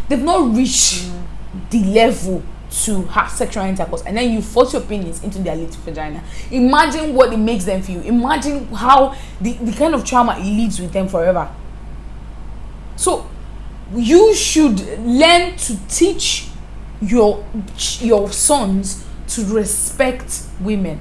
they've not reached the level to have sexual intercourse, and then you force your penis into their little vagina. Imagine what it makes them feel. Imagine how the kind of trauma it leaves with them forever. So you should learn to teach your sons to respect women.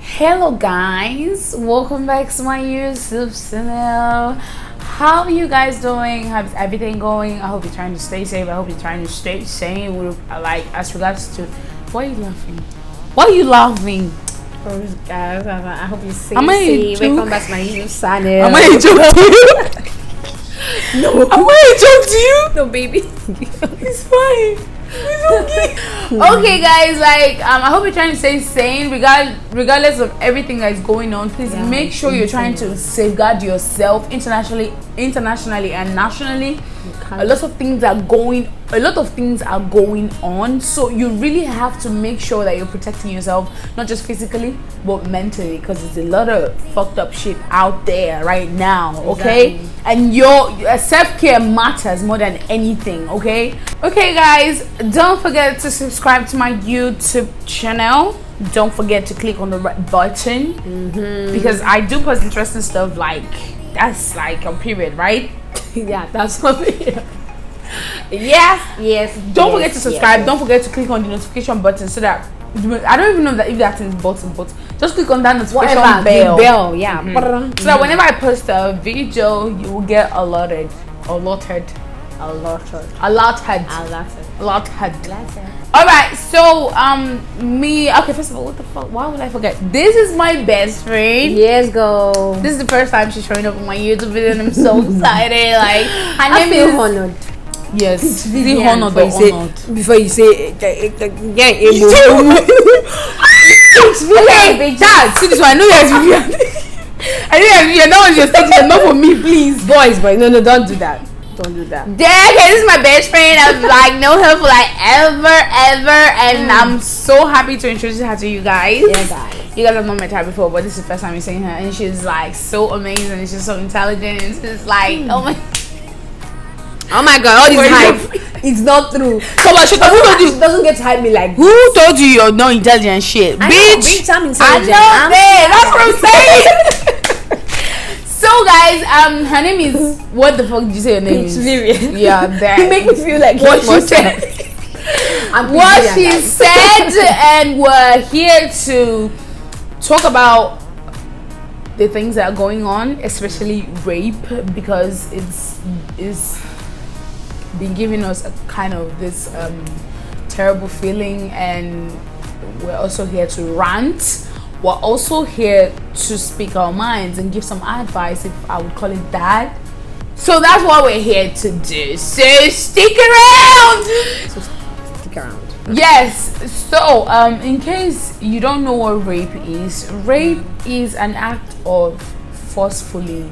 Hello guys, welcome back to my YouTube channel. How are you guys doing? How's everything going? I hope you're trying to stay safe. I hope you're trying to stay sane with, like, as regards to, why are you laughing? Why are you laughing? Guys, I hope you stay safe. Welcome back to my YouTube channel. Am I a joke to you? No. Am I a joke to you? No, baby. It's fine. It's okay. Okay guys, like I hope you're trying to stay sane regardless of everything that's going on. Please make sure you're trying to safeguard yourself internationally and nationally. A lot of things are going on, so you really have to make sure that you're protecting yourself, not just physically but mentally, because there's a lot of fucked up shit out there right now. Okay, exactly. And your self-care matters more than anything. Okay, guys, don't forget to subscribe to my YouTube channel. Don't forget to click on the red button, because I do post interesting stuff, like that's like a period, right? Yeah, that's something. Yes. Don't forget to subscribe. Don't forget to click on the notification button, so that I don't even know that if that's in the button, but just click on that notification bell. So that whenever I post a video, you will get allotted. All right, so okay, first of all, what the fuck, why would I forget? This is my best friend. Yes, go. This is the first time she's showing up on my YouTube video, and I'm so excited. Like, her name is honored. Yes, really honored. Before you say Okay, Dad, see this one. I know you're Vivian. That was your statement, not for me, please. Boys, no, don't do that. Don't do that. Yeah, okay, this is my best friend. I've like known her for like ever, and I'm so happy to introduce her to you guys. Yeah, guys. You guys have not met her before, but this is the first time you're seeing her, and she's like so amazing. She's so intelligent. It's just like oh my god, all this hype. It's not true. Come on, she doesn't get to hype me like. Who told you you're not intelligent? Shit, bitch. I'm intelligent. I know, man. That's what I'm saying. So guys, her name is, what the fuck did you say your name is? Vivian. Yeah, that. You make me feel like what she said. What she said, and we're here to talk about the things that are going on, especially rape, because it's been giving us a kind of this terrible feeling, and we're also here to rant. We're also here to speak our minds and give some advice, if I would call it that. So that's what we're here to do. So stick around. Yes. So in case you don't know what rape is an act of forcefully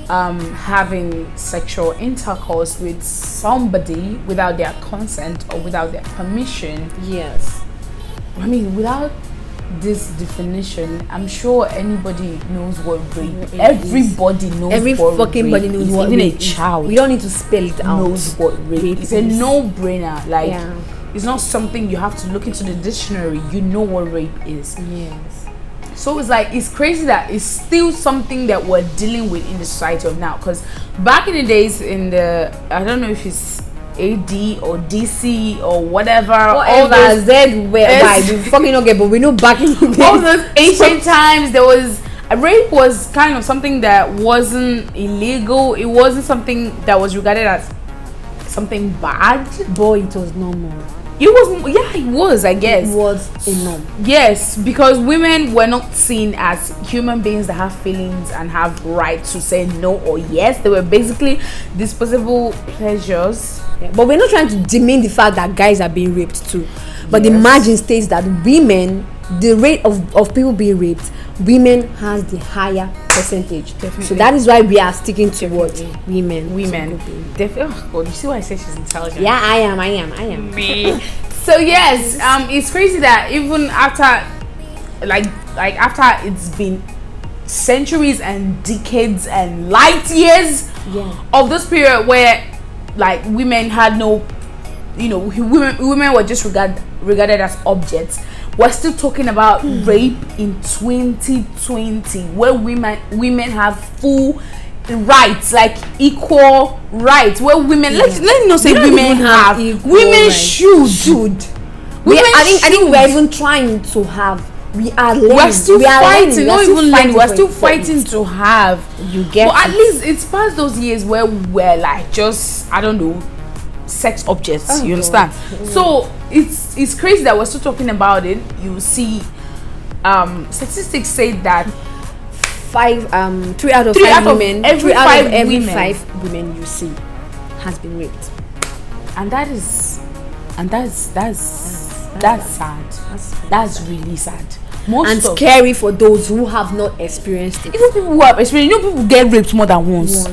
having sexual intercourse with somebody without their consent or without their permission. Yes. I mean, without this definition, I'm sure anybody knows what rape is. Everybody knows. Every fucking body knows what even rape a child is. We don't need to spell it out. Knows what rape is. It's a no-brainer. Like, it's not something you have to look into the dictionary. You know what rape is. Yes. So it's like, it's crazy that it's still something that we're dealing with in the society of now. Because back in the days, in the, I don't know if it's AD or DC or whatever all those Z whereby we fucking don't get, but we know back in the days, all those ancient times, there was rape was kind of something that wasn't illegal. It wasn't something that was regarded as something bad. Boy, it was normal. It wasn't. Yeah, it was. I guess it was a norm. Yes, because women were not seen as human beings that have feelings and have right to say no or yes. They were basically disposable pleasures. Yeah, but we're not trying to demean the fact that guys are being raped too. But the margin states that women, the rate of people being raped, women has the higher percentage. Definitely. So that is why we are sticking to what women. Oh God, you see why I say she's intelligent? Yeah, I am. Me. So yes, it's crazy that even after, like, like after it's been centuries and decades and light years of this period where like women had no, women were just regarded as objects. We're still talking about rape in 2020, where women have full rights, like equal rights, where women let me not say women have women should. I think we're even trying to have. We are learning. We're still fighting, not even learning. We're still fighting to have. You get. But at least it's past those years where we're like just, I don't know, sex objects. You understand? So it's crazy that we're still talking about it. You see, statistics say that 3 out of 5 women, every 5 women you see has been raped, and that's sad. That's really sad. Scary for those who have not experienced it. Even people who have experienced, people get raped more than once.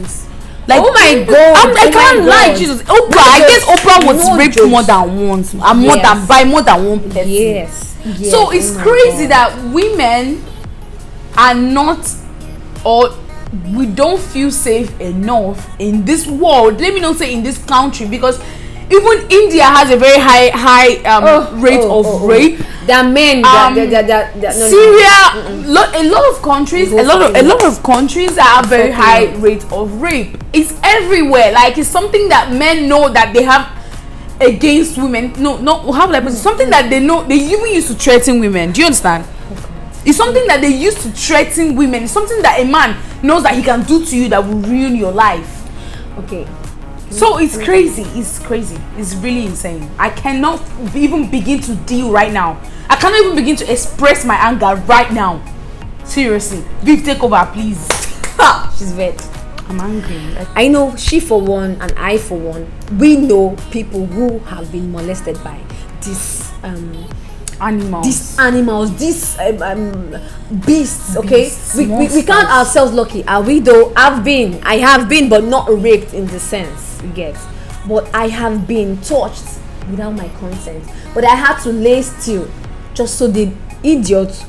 Like, oh my god, I can't lie, Jesus. Oprah, I guess Oprah was raped more than once, and by more than one person. Yes. So it's crazy that women are not, or we don't feel safe enough in this world. Let me not say in this country, because even India has a very high rate of rape. There are men. Syria, a lot of countries, a lot of countries have very high rate of rape. It's everywhere. Like, it's something that men know that they have against women. How would I put it? Something that they know. They even used to threaten women. Do you understand? It's something that they used to threaten women. It's something that a man knows that he can do to you that will ruin your life. Okay. So it's crazy. It's really insane. I cannot even begin to deal right now. I cannot even begin to express my anger right now. Seriously. Viv, take over, please. She's vet. I'm angry. I know she for one and I for one. We know people who have been molested by these animals, these beasts. Okay, we count ourselves lucky. Are we though? I have been, but not raped in the sense. You get, but I have been touched without my consent. But I had to lay still just so the idiot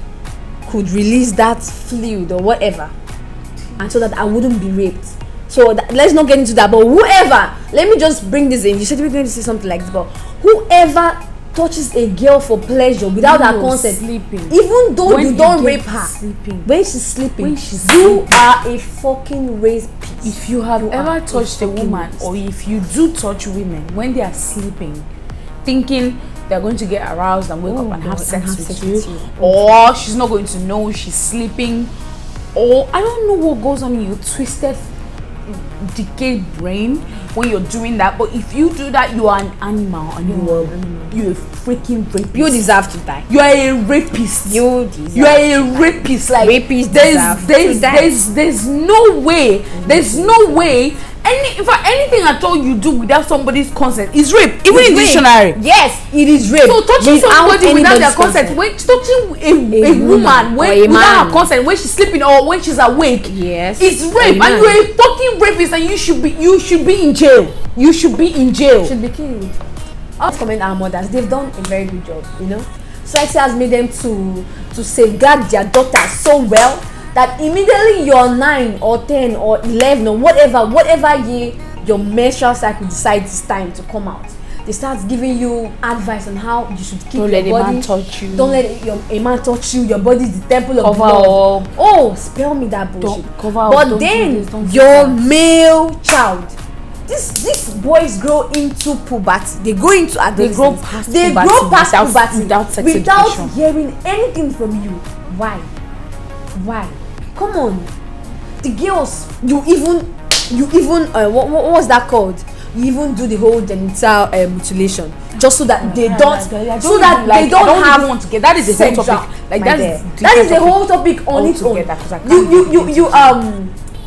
could release that fluid or whatever, and so that I wouldn't be raped. So let's not get into that. But whoever, let me just bring this in. You said we're going to say something like this, but whoever touches a girl for pleasure without her consent, even though you don't rape her, when she's sleeping, you are a fucking rapist. If you have ever touched a woman, or if you do touch women when they are sleeping, thinking they're going to get aroused and wake up and have sex with you, or she's not going to know she's sleeping, or I don't know what goes on in your twisted, decayed brain when you're doing that. But if you do that, you are an animal, and you're a freaking rapist. You deserve to die. You are a rapist. You are a rapist. Like, rapists there's no way. There's no way. Anything at all you do without somebody's consent is rape. Even in dictionary. Yes, it is rape. So touching somebody without their consent, when touching a woman without her consent, when she's sleeping or when she's awake, yes, it's rape. And you're a fucking rapist, and you should be in jail. You should be in jail. Should be killed. Let's commend our mothers. They've done a very good job. Society has made them to safeguard their daughters so well that immediately you're 9 or 10 or 11 or whatever year your menstrual cycle decides it's time to come out, they start giving you advice on how you should keep your body. Don't let a man touch you. Don't let a man touch you. Your body is the temple of God. Oh, spare me that bullshit. But then your male child, these boys grow into puberty. They go into adolescence. They grow past puberty without hearing anything from you. Why? Come on, the girls. You even what was that called? You even do the whole genital mutilation just so that they don't want to get. That is the whole topic. Like, that is the whole topic on its own. You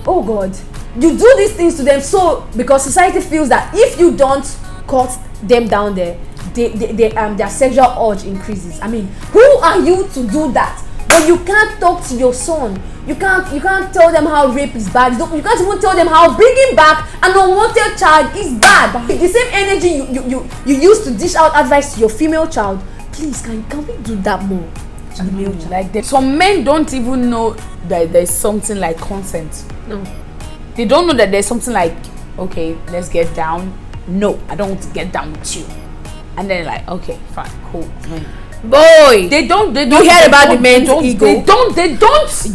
oh God, you do these things to them so because society feels that if you don't cut them down there, their sexual urge increases. I mean, who are you to do that? But you can't talk to your son. You can't tell them how rape is bad. You can't even tell them how bringing back an unwanted child is bad. The same energy you use to dish out advice to your female child, please can we do that more? to the male child. Like some men don't even know that there's something like consent. No. They don't know that there's something like, okay, let's get down. No, I don't want to get down with you. And then like, okay, fine, cool. Boy, they don't you hear about the men's ego. They don't.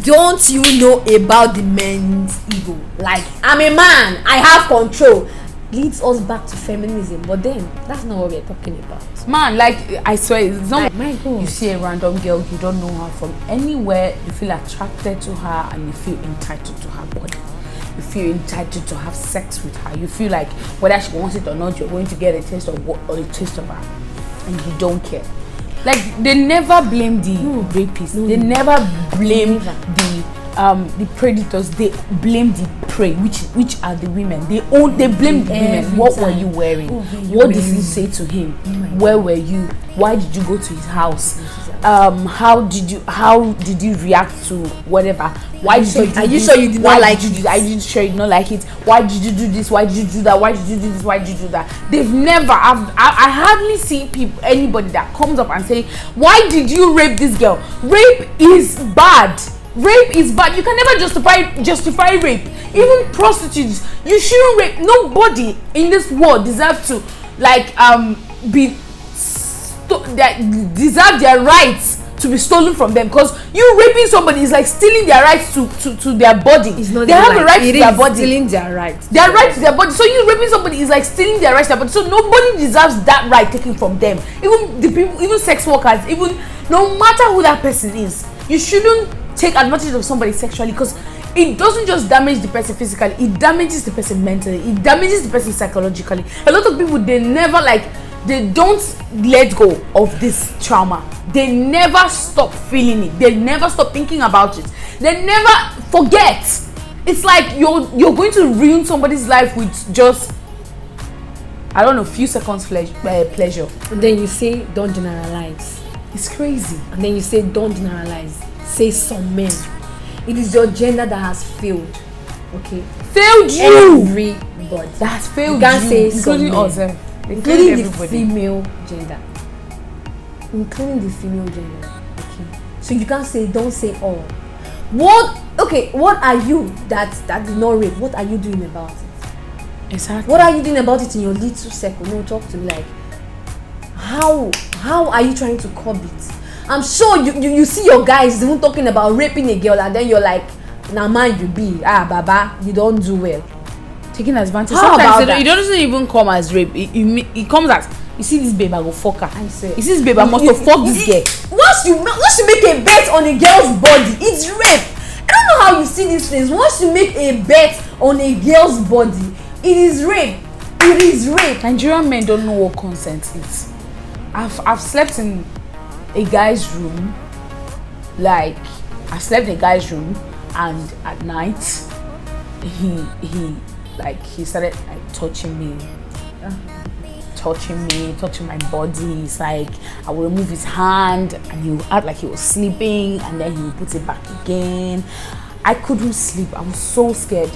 Don't you know about the men's ego? Like, I'm a man, I have control. Leads us back to feminism, but then that's not what we're talking about. Man, like I swear, it's not like, my God. You see a random girl, you don't know her from anywhere, you feel attracted to her and you feel entitled to her body. You feel entitled to have sex with her. You feel like whether she wants it or not, you're going to get a taste of her, and you don't care. Like they never blame the rapists. They never blame the predators. They blame the prey, which are the women. They blame the women. What were you wearing? What did you say to him? Where were you? Why did you go to his house? How did you react to whatever? Why did you? Are you sure you did not like it? Are you sure you did not like it? Why did you do this? Why did you do that? Why did you do this? Why did you do that? They've never. I hardly see anybody that comes up and say, why did you rape this girl? Rape is bad. Rape is bad. You can never justify rape. Even prostitutes, you shouldn't rape. Nobody in this world deserves to deserve their rights to be stolen from them, because you raping somebody is like stealing their rights to their body. They have a right to their body. Stealing their rights. Their right to their body. So you raping somebody is like stealing their rights to their body. So nobody deserves that right taken from them. Even the people, even sex workers, even no matter who that person is, you shouldn't take advantage of somebody sexually, because it doesn't just damage the person physically, it damages the person mentally, it damages the person psychologically. A lot of people, they don't let go of this trauma. They never stop feeling it. They never stop thinking about it. They never forget. It's like you're going to ruin somebody's life with just, I don't know, few seconds pleasure. And then you say, don't generalize. It's crazy. And then you say, don't generalize. Say some men. It is your gender that has failed. Okay? Failed you. Everybody. That has failed you. Can't say including us. Including the female gender. Including the female gender. Okay. So you can't say, don't say all. What are you that did not rape? What are you doing about it? Exactly. What are you doing about it in your little circle? No, talk to me. Like, how are you trying to curb it? I'm sure you see your guys even talking about raping a girl, and then you're like, nah man, you be baba, you don't do well. Taking advantage. How sometimes about that? It doesn't even come as rape. It comes as, you see this babe, I go fuck her. I say, you see this babe, I must fuck this girl. Once you make a bet on a girl's body, it's rape. I don't know how you see these things. Once you make a bet on a girl's body, it is rape. It is rape. Nigerian men don't know what consent is. I've slept in a guy's room. Like, I slept in a guy's room, and at night he started like touching my body. It's like I would remove his hand and he would act like he was sleeping, and then he would put it back again. I couldn't sleep. I was so scared,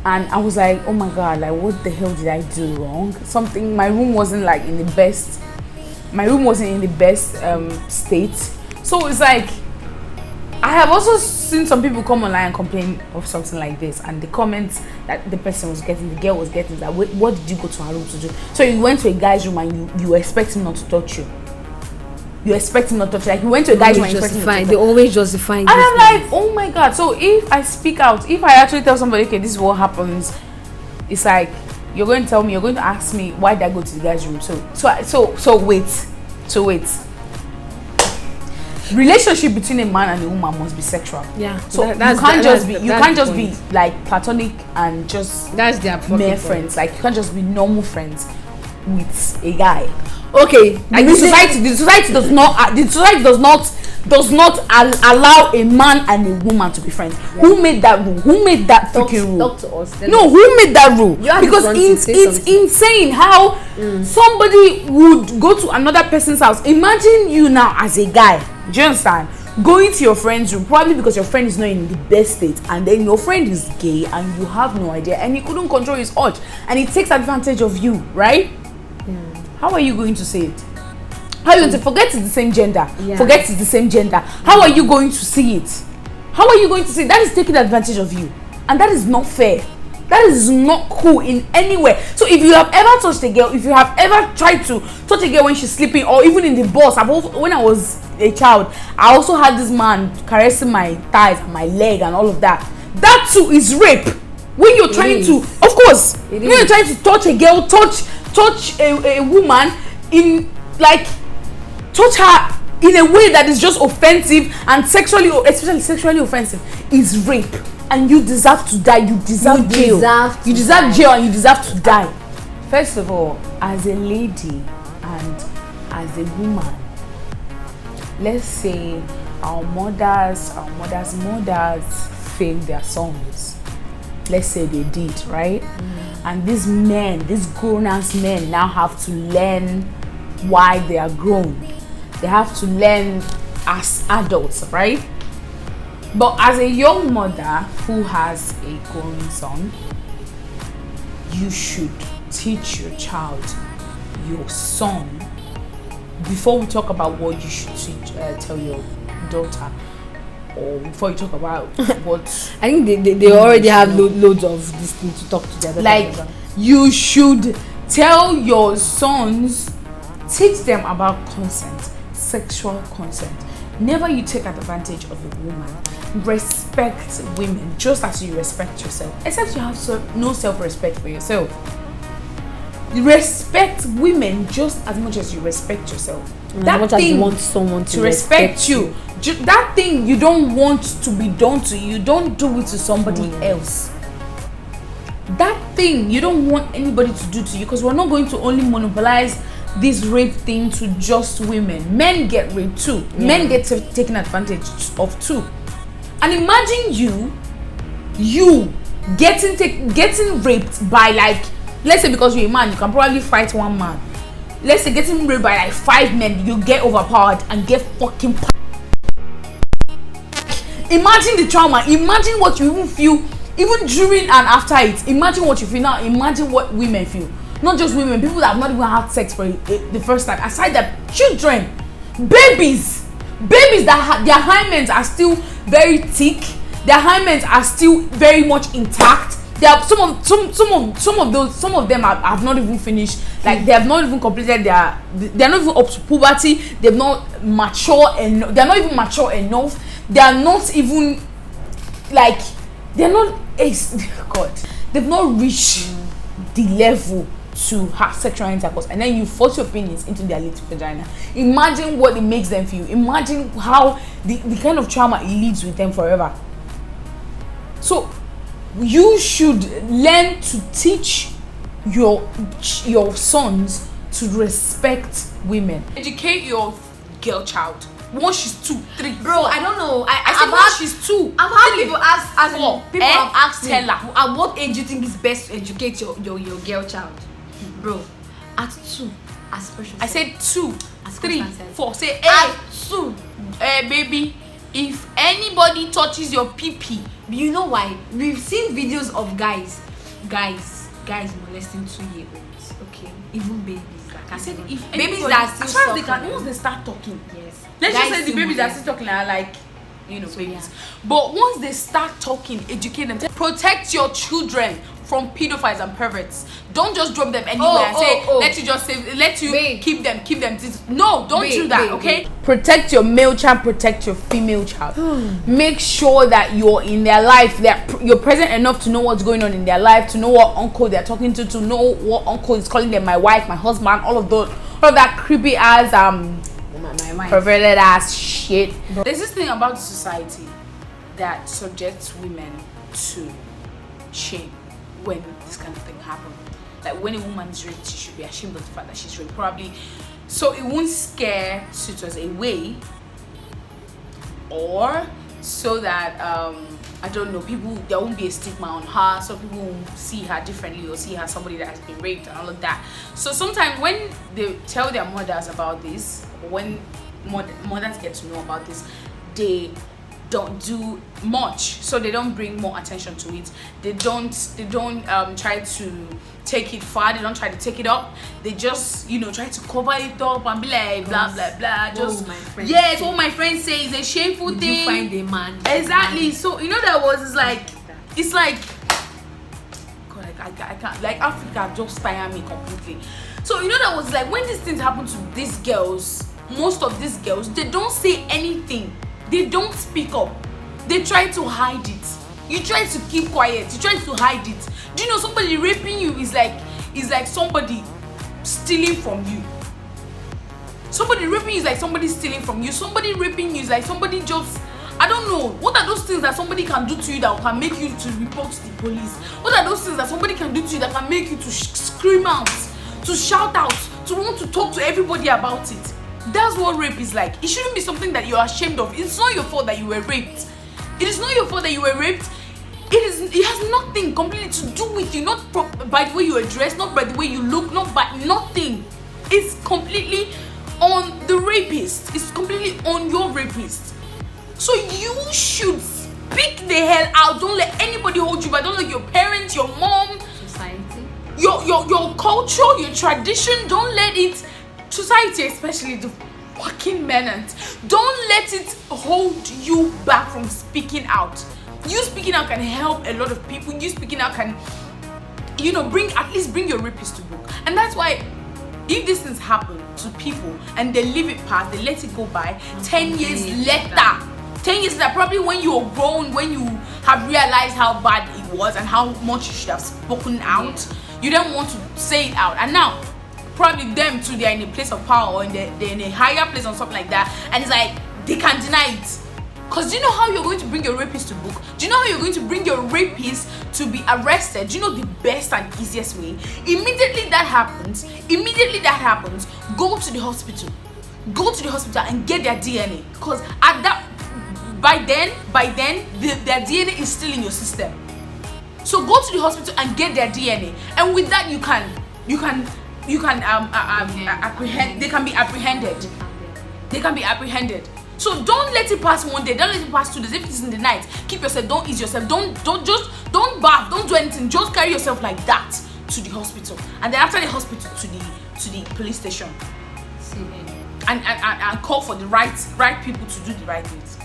and I was like, oh my god, like what the hell did I do wrong? Something, my room wasn't like in the best state. So it's like, I have also seen some people come online and complain of something like this, and the comments that the person was getting, the girl was getting, that what did you go to her room to do? So you went to a guy's room and you expect him not to touch you. You expect him not to touch you. Like you went to a guy's room and you expect him not to touch you. They always justify. And I'm like, oh my god. So if I speak out, if I actually tell somebody, okay, this is what happens, it's like, you're going to tell me, you're going to ask me, why did I go to the guy's room? So wait. Relationship between a man and a woman must be sexual. Yeah. So you can't just be like platonic and just mere friends. Like you can't just be normal friends with a guy. Okay. Like the society does not allow a man and a woman to be friends. Yeah. Who made that rule? Who made that freaking rule? Talk to us. No, who made that rule? Because it's insane how somebody would go to another person's house. Imagine you now as a guy. Do you understand? Going to your friend's room, probably because your friend is not in the best state, and then your friend is gay and you have no idea, and he couldn't control his urge, and he takes advantage of you, right? How are you going to say it? How are you going to forget it's the same gender? Forget it's the same gender. How are you going to see it? How are you going to see it? That is taking advantage of you, and that is not fair. That is not cool in any way. So if you have ever touched a girl, if you have ever tried to touch a girl when she's sleeping, or even in the bus, when I was a child, I also had this man caressing my thighs and my leg and all of that. That too is rape. When you're trying to, of course, when you're trying to touch a girl, touch a woman in, like, touch her in a way that is just offensive and especially sexually offensive, is rape. And you deserve to die. You deserve jail. You deserve jail, and you deserve to die. First of all, as a lady and as a woman, let's say our mothers failed their sons. Let's say they did, right? And these grown-ass men now have to learn why they are grown. They have to learn as adults, right? But as a young mother who has a growing son, you should teach your child, your son, before we talk about what you should tell your daughter, or before you talk about what I think they already have loads of this thing to talk to their daughter. Like, you should tell your sons, teach them about consent, sexual consent. Never you take advantage of a woman. Respect women just as you respect yourself, except you have no self-respect for yourself. Respect women just as much as you respect yourself. That much as you want someone to respect you. That thing you don't want to be done to you, don't do it to somebody else. That thing you don't want anybody to do to you, because we're not going to only monopolize this rape thing to just women. Men get raped too. Men get taken advantage of too. And imagine you getting raped by, like, let's say because you're a man, you can probably fight one man. Let's say getting raped by like 5 men, you get overpowered and get fucking. Imagine the trauma. Imagine what you even feel, even during and after it. Imagine what you feel now. Imagine what women feel. Not just women, people that have not even had sex for the first time. Aside that, children, babies that their hymens are still very thick. Their hymens are still very much intact. They have some of them have not even finished. Like, they have not even completed they're not even up to puberty. They're not mature enough. They're not even mature enough. They are not even, like, they're not, God, they've not reached the level to have sexual intercourse, and then you force your penis into their little vagina. Imagine what it makes them feel. Imagine how the kind of trauma it leaves with them forever. So you should learn to teach your sons to respect women. Educate your girl child. Once she's 2, 3, bro, 4. I don't know. I said once she's 2. I've had people ask 4. People have asked tell me, her, at what age do you think is best to educate your girl child? Bro, at 2, as special. I said 2, 3, 4. Say, hey, at 2. Baby, if anybody touches your pee-pee, you know why? We've seen videos of guys molesting 2-year-olds. Okay, even babies. I said, if babies that are still, as far as they can, once they start talking, yes. Let's just say the babies that are still talking are like, you know, babies. Yeah. But once they start talking, educate them. Protect your children from pedophiles and perverts. Don't just drop them anywhere and say, let you keep them. No, don't do that, okay? Protect your male child, protect your female child. Make sure that you're in their life, that you're present enough to know what's going on in their life, to know what uncle they're talking to know what uncle is calling them, my wife, my husband, all of that creepy ass perverted ass shit. There's this thing about society that subjects women to shame when this kind of thing happens. Like, when a woman is raped, she should be ashamed of the fact that she's raped, probably, so it won't scare suitors away, or so that I don't know, there won't be a stigma on her, so people won't see her differently or see her somebody that has been raped and all of that. So sometimes when they tell their mothers about this, when mothers get to know about this, they don't do much, so they don't bring more attention to it. They don't try to take it far. They don't try to take it up. They just try to cover it up and be like blah blah blah. Just what my friends say is a shameful thing. You find a man exactly. So it's like God, I can't, like, Africa just tire me completely. So that was like, when these things happen to these girls, most of these girls, they don't say anything. They don't speak up. They try to hide it. You try to keep quiet. You try to hide it. Do you know somebody raping you is like somebody stealing from you? Somebody raping you is like somebody stealing from you. Somebody raping you is like somebody just, I don't know. What are those things that somebody can do to you that can make you to report to the police? What are those things that somebody can do to you that can make you to scream out, to shout out, to want to talk to everybody about it? That's what rape is like. It shouldn't be something that you're ashamed of. It's not your fault that you were raped. It is not your fault that you were raped. It has nothing completely to do with you. Not by the way you are dressed, not by the way you look, not by nothing. It's completely on the rapist. It's completely on your rapist. So you should speak the hell out. Don't let anybody hold you back. Don't let your parents, your mom, society, your culture, your tradition. Don't let it. Society, especially the fucking men, don't let it hold you back from speaking out. You speaking out can help a lot of people. You speaking out can, bring your rapist to book. And that's why, if these things happen to people and they leave it past, they let it go by, 10 years later, probably when you're grown, when you have realized how bad it was and how much you should have spoken out, you don't want to say it out. And now, probably them too, they're in a place of power, or they're in a higher place or something like that, and it's like they can deny it. Because do you know how you're going to bring your rapist to book? Do you know how you're going to bring your rapist to be arrested? Do you know the best and easiest way? Immediately that happens, go to the hospital. Go to the hospital and get their DNA. Because by then, their DNA is still in your system. So go to the hospital and get their DNA. And with that, you can apprehend. They can be apprehended. So don't let it pass one day. Don't let it pass 2 days. If it's in the night, keep yourself. Don't ease yourself. Don't bath. Don't do anything. Just carry yourself like that to the hospital, and then after the hospital to the police station, and call for the right people to do the right things.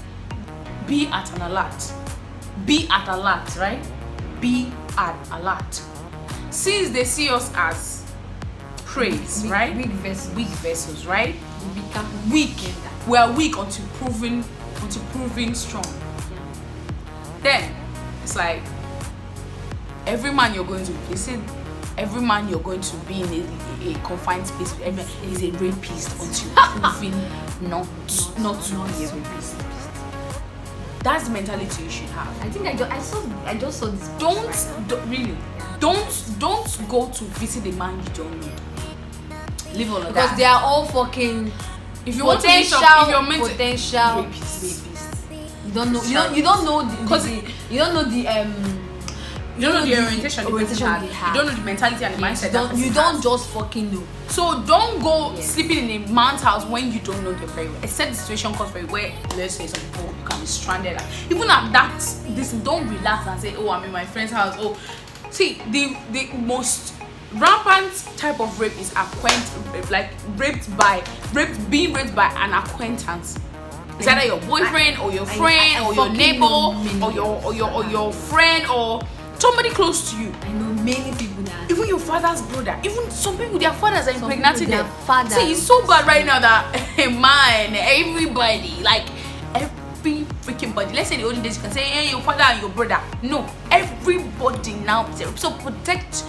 Be at an alert. Right? Be at alert. Since they see us as praise, right? Weak vessels, right? We become weak. We are weak until proven strong. Then it's like every man you're going to listen, every man you're going to be in a confined space with, every man is a rapist until proven not to be a rapist. That's the mentality you should have. I think I just saw this. Don't go to visit a man you don't know. Leave all of that. Because they are all fucking. If you want to meet potential rapists. You don't know the orientation they have. You don't know the mentality and the mindset. You don't just fucking know. So don't go sleeping in a man's house when you don't know them very well. Except the situation calls for it, where, let's say, some people you can be stranded. Even at that, don't relax and say, oh, I'm in my friend's house. Oh, see, the most rampant type of rape is being raped by an acquaintance. It's either your boyfriend or your friend or your neighbor or your friend or somebody close to you. I know many people that. Even your father's brother. Even some people, their fathers are impregnating them. See, it's so bad right now that everybody, like every freaking body. Let's say the olden days you can say, hey, your father and your brother. No, everybody now. So protect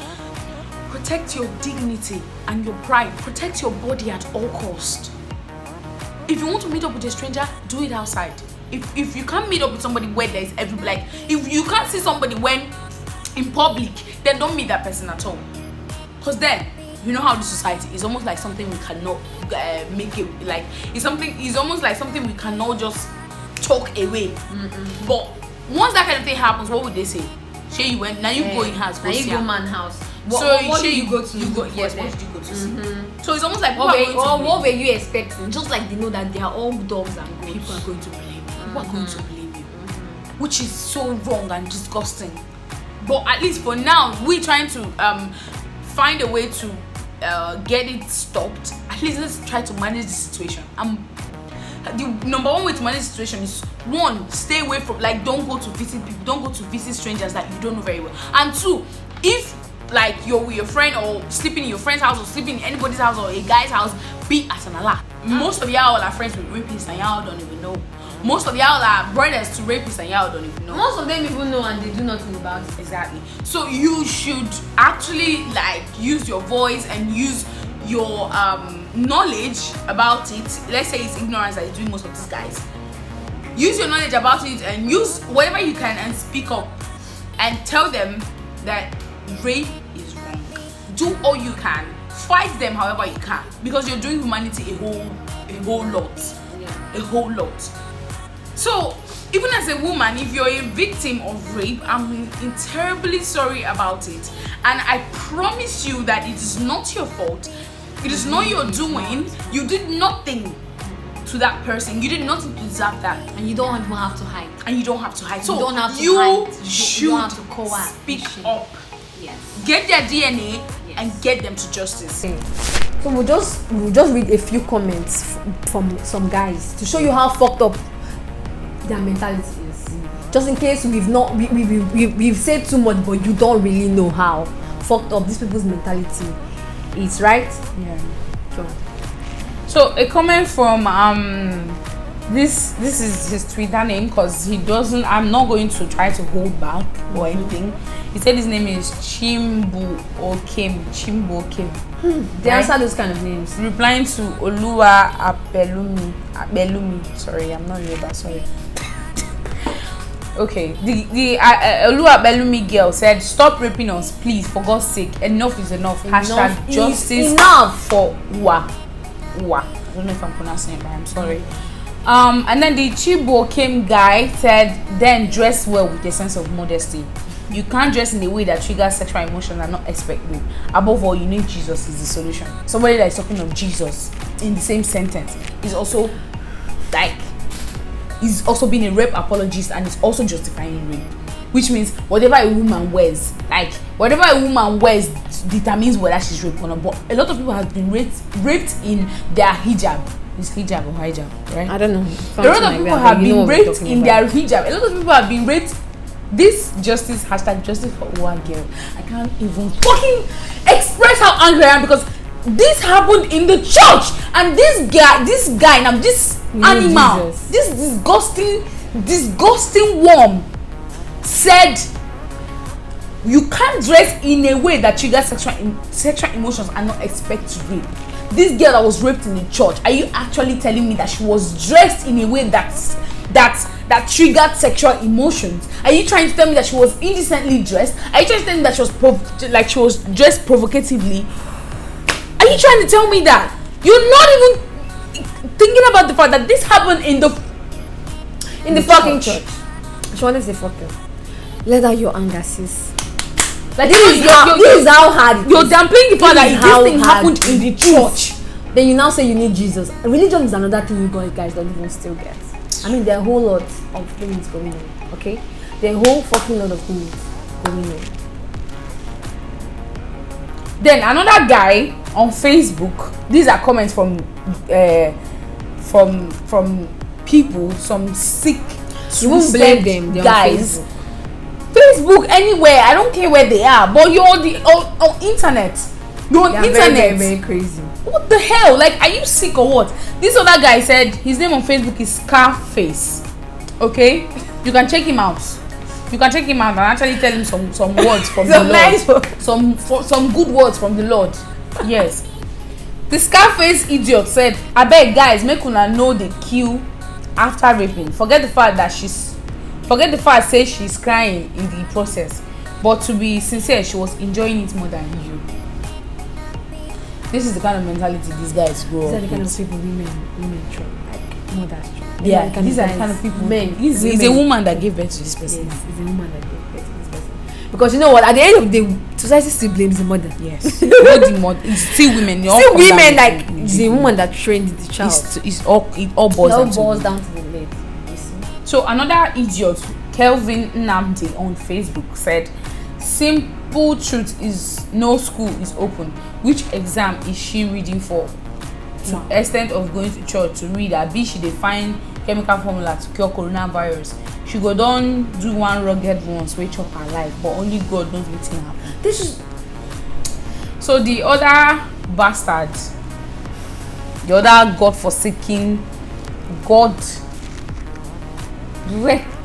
your dignity and your pride. Protect your body at all cost. If you want to meet up with a stranger, do it outside. If you can't meet up with somebody where there's if you can't see somebody when in public, then don't meet that person at all. Because then you know how the society is almost like something we cannot make it like. It's almost like something we cannot just talk away. But once that kind of thing happens, what would they say? Say you went, now you go in house. Now you go man house. What did you go to? Yes, what did you go to see? So it's almost like what were you expecting? Just like they know that they are all dogs and goats. People are going to blame you. People are going to blame you. which is so wrong and disgusting. But at least for now, we're trying to find a way to get it stopped. At least let's try to manage the situation. The number one way to manage the situation is, one, stay away from, like, don't go to visit people, don't go to visit strangers that you don't know very well. And two, if like you're with your friend or sleeping in your friend's house or sleeping in anybody's house or a guy's house, be at an alert. Most of y'all are friends with rapists and y'all don't even know. Most of y'all are brothers to rapists and y'all don't even know. Most of them even know and they do nothing about it. Exactly. So you should actually like use your voice and use your knowledge about it. Let's say it's ignorance that is doing most of these guys. Use your knowledge about it and use whatever you can and speak up and tell them that rape is wrong. Do all you can. Fight them however you can, because you're doing humanity a whole lot. Yeah. A whole lot. So even as a woman, if you're a victim of rape, I'm terribly sorry about it, and I promise you that it is not your fault. It is not your doing. You did nothing to that person. You did nothing to deserve that, and you don't even have to hide. And you don't have to hide. So you don't have to you hide. should have to speak up. Yes. Get their DNA and get them to justice. Okay. So we'll just read a few comments from some guys to show you how fucked up their mentality is. Just in case we've said too much, but you don't really know how fucked up these people's mentality is, right? Yeah. So a comment from this is his Twitter name, because he doesn't. I'm not going to try to hold back or anything. He said his name is Chimbu Okim. They answer those kind of names. Replying to Oluwa Abelumi. Sorry, I'm not Yoruba. Sorry. Okay, the Oluwa Abelumi girl said, "Stop raping us, please, for God's sake. Enough is enough. Hashtag justice for Uwa. I don't know if I'm pronouncing it, but I'm sorry." And then the Chibo Kim guy said, "Then dress well with a sense of modesty. You can't dress in a way that triggers sexual emotion and not expect rape. Above all, you need Jesus is the solution." Somebody that is talking of Jesus in the same sentence is also like, he's also being a rape apologist and is also justifying rape, which means whatever a woman wears determines whether she's raped or not. But a lot of people have been raped in their hijab. It's hijab or hijab, right? I don't know. A lot of people have been raped in their hijab. A lot of people have been raped. This justice, hashtag justice for one girl. I can't even fucking express how angry I am, because this happened in the church, and this guy now, this animal, this disgusting worm said you can't dress in a way that triggers sexual emotions and not expect to rape. This girl that was raped in the church, are you actually telling me that she was dressed in a way that triggered sexual emotions? Are you trying to tell me that she was indecently dressed? Are you trying to tell me that she was dressed provocatively? Are you trying to tell me that? You're not even thinking about the fact that this happened in the fucking church. She wanted to say fuck you. Let out your anger, sis. Like, this is how hard it you're is. downplaying the fact that this thing happened in the church. Then you now say you need Jesus. Religion is another thing you guys don't even still get. I mean, there are a whole lot of things going on, okay? There are a whole fucking lot of things going on. Then another guy on Facebook, these are comments from people, some sick, you won't blame them, guys. Facebook, anywhere, I don't care where they are, but you're on internet. You're on internet. Very, very, very crazy. What the hell? Like, are you sick or what? This other guy said his name on Facebook is Scarface. Okay, you can check him out. You can check him out and actually tell him some words from the Lord. Some good words from the Lord. Yes. The Scarface idiot said, "I beg guys, make una know the kill after raping. Forget the fact say she's crying in the process. But to be sincere, she was enjoying it more than you." This is the kind of mentality these guys grow up with. These are the kind of people women try, like mothers try. Yeah, these are the kind of people. Men, it's a woman that gave birth to this person. Yes, it's a woman that gave birth to this person. Because you know what? At the end of the day, society still blames the mother. Yes, not the mother. It's still women. Still women, like it's the woman that trained the child. It all boils down to the lady. You see. So another idiot Kelvin Nnamdi on Facebook said, "Simple truth is no school is open. Which exam is she reading for? To extent of going to church to read, abi she dey find chemical formula to cure coronavirus. She go don do one rugged once wey chop her life, but only God knows wetin happen." This is so the other bastard, the other God-forsaken,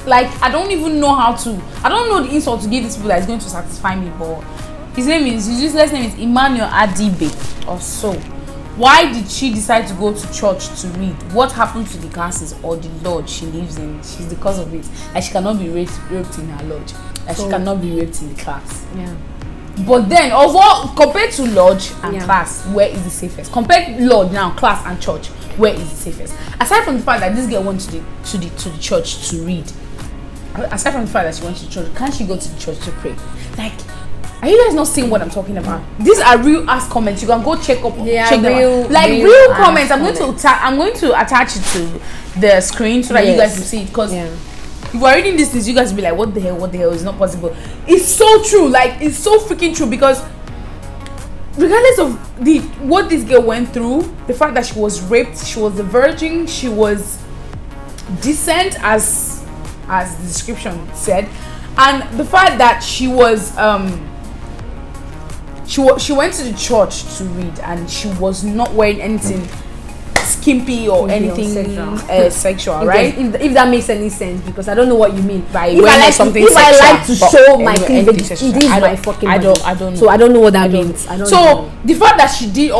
like I don't even know how to. I don't know the insult to give these people that is going to satisfy me, but his useless name is Emmanuel Adibe or so. Why did she decide to go to church to read? What happened to the classes or the lodge she lives in? She's the cause of it. Like she cannot be raped in her lodge. Like she cannot be raped in the class. Yeah. But then, compared to lodge and class, where is the safest? Compared lodge now, class and church, where is the safest? Aside from the fact that this girl went to the church to read, aside from the fact that she went to church, can't she go to the church to pray? Like, are you guys not seeing what I'm talking about? These are real ass comments. You can go check them out. Like real comments. I'm going to attach it to the screen so that you guys will see it. Because if you are reading these things, you guys will be like, what the hell is not possible. It's so true. Like, it's so freaking true. Because regardless of what this girl went through, the fact that she was raped, she was a virgin, she was decent as the description said, and the fact that she was she went to the church to read and she was not wearing anything skimpy or anything sexual, right? If that makes any sense, because I don't know what you mean by if I like to show my cleavage, it is my fucking I don't know. So I don't know what that means. I don't know. The fact that she did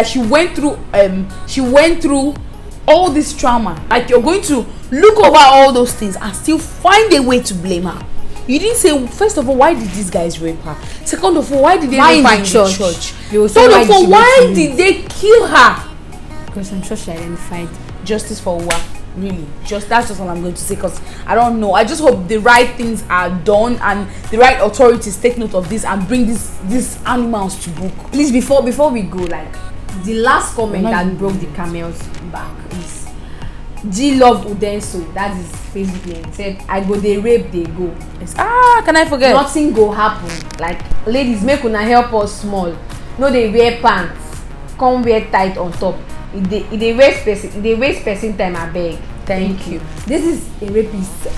she went through all this trauma, like you're going to look over all those things and still find a way to blame her. You didn't say, first of all, why did these guys rape her? Second of all, why did they rape her in the church? Third of all, why did they kill her? Because I'm sure she identified. Justice for what? Really? That's just all I'm going to say, because I don't know. I just hope the right things are done and the right authorities take note of this and bring these animals to book. Please, before we go, like, the last comment that broke the camel's back is G Love Udenso, that is Facebook name, said, "I go they rape, they go." Can I forget? Nothing go happen. Like, ladies, make una help us small. No, they wear pants, come wear tight on top. If they waste person time, I beg. Thank you. This is a rapist.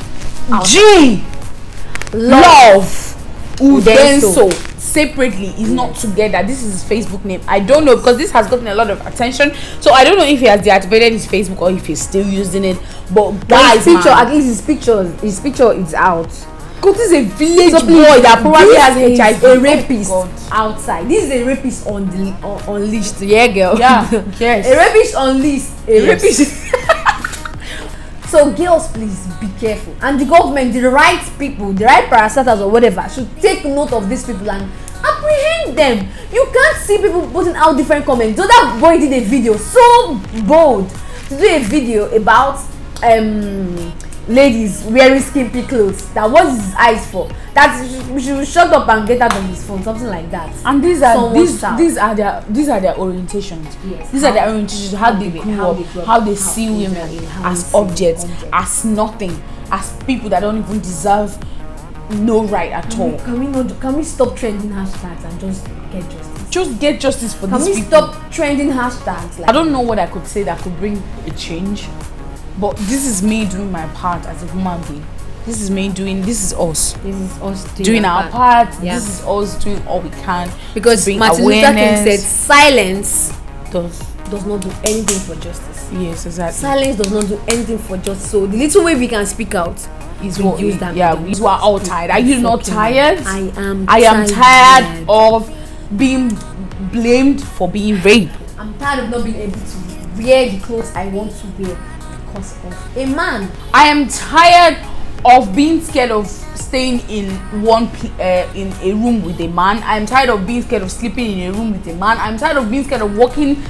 G Love Udenso. Separately is not together. This is his Facebook name. I don't know, because this has gotten a lot of attention, so I don't know if he has deactivated his Facebook or if he's still using it. But guys, at least his picture is out. Because this is a village boy that probably has HIV. A rapist outside. This is a rapist unleashed. Yeah, girl. Yeah. Yes. A rapist unleashed. Rapist. So girls, please be careful. And the government, the right people, the right parastatals or whatever, should take note of these people and apprehend them. You can't see people putting out different comments. So that boy did a video, so bold, to do a video about ladies wearing skimpy clothes. That was his eyes for. That we should shut up and get out of his phone, something like that. And these are their orientations. Yes. These are their orientations. How they grow up, how they see women as objects, as nothing, as people that don't even deserve no right at all. Can we stop trending hashtags and just get justice? Just get justice for these people. Can we stop trending hashtags? I don't know what I could say that could bring a change. But this is me doing my part as a human being. This is us doing our part. Yeah. This is us doing all we can. Because Martin Luther King said silence does not do anything for justice. Yes, exactly. Silence does not do anything for justice. So the little way we can speak out is we use that. Yeah, we are all tired. Are you not tired? I am tired of being blamed for being raped. I'm tired of not being able to wear the clothes I want to wear. Of a man. I am tired of being scared of staying in in a room with a man. I am tired of being scared of sleeping in a room with a man. I'm tired of being scared of walking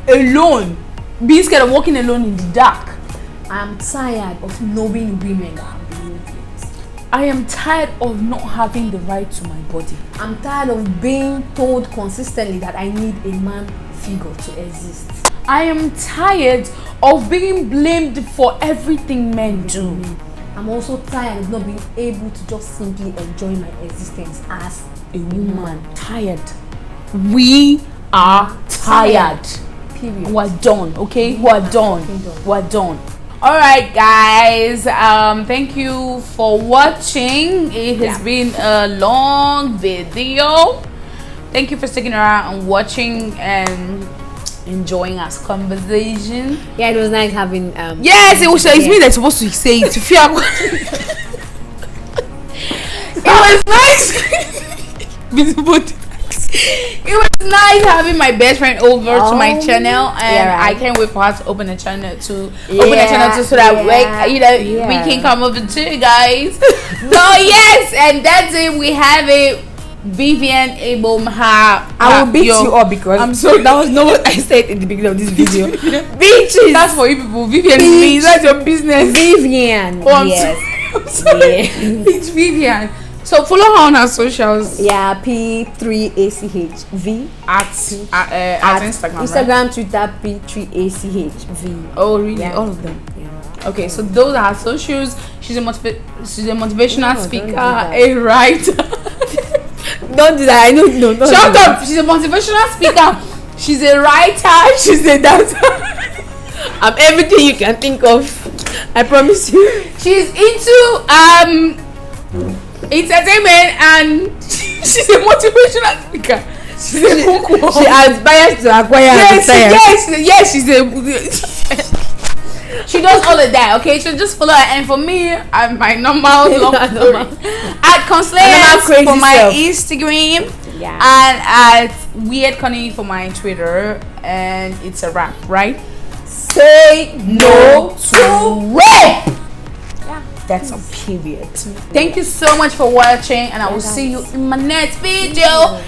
alone. In the dark. I am tired of knowing women that have been raped. I am tired of not having the right to my body. I'm tired of being told consistently that I need a man figure to exist. I am tired of being blamed for everything men do. I'm also tired of not being able to just simply enjoy my existence as a woman. Tired. We are tired. Period. We're done, okay? We're done. All right, guys. Thank you for watching. It has been a long video. Thank you for sticking around and watching and enjoying our conversation. Yeah, it was nice having yes, it was. It's me that's supposed to say it. It was nice. It was nice having my best friend over to my channel, and I can't wait for her to open a channel too. So that we can come over too, guys. So yes, and that's it. We have it. Vivian I will beat you up because I'm sorry. That was not what I said in the beginning of this video. Bitches. That's for you people. Vivian means that's your business. Vivian. I'm sorry. It's Vivian. So follow her on her socials. Yeah, P3ACHV at Instagram. Instagram, right? Twitter, P3ACHV. Oh really? Yeah. All of them. Yeah. Okay, so those are her socials. She's a motivational speaker, a writer. Don't do that. I know. No. Shut up. She's a motivational speaker. She's a writer. She's a dancer. I'm everything you can think of. I promise you. She's into entertainment, and she's a motivational speaker. She's a cook. She aspires to acquire. Yes, she's a. She does all of that, okay? So just follow her. And for me, I'm my normal long story at Conslayers for my Instagram, and at Weird Connie for my Twitter, and it's a wrap, right? Say no to rape. That's a period. Thank you so much for watching, and I will see you in my next video.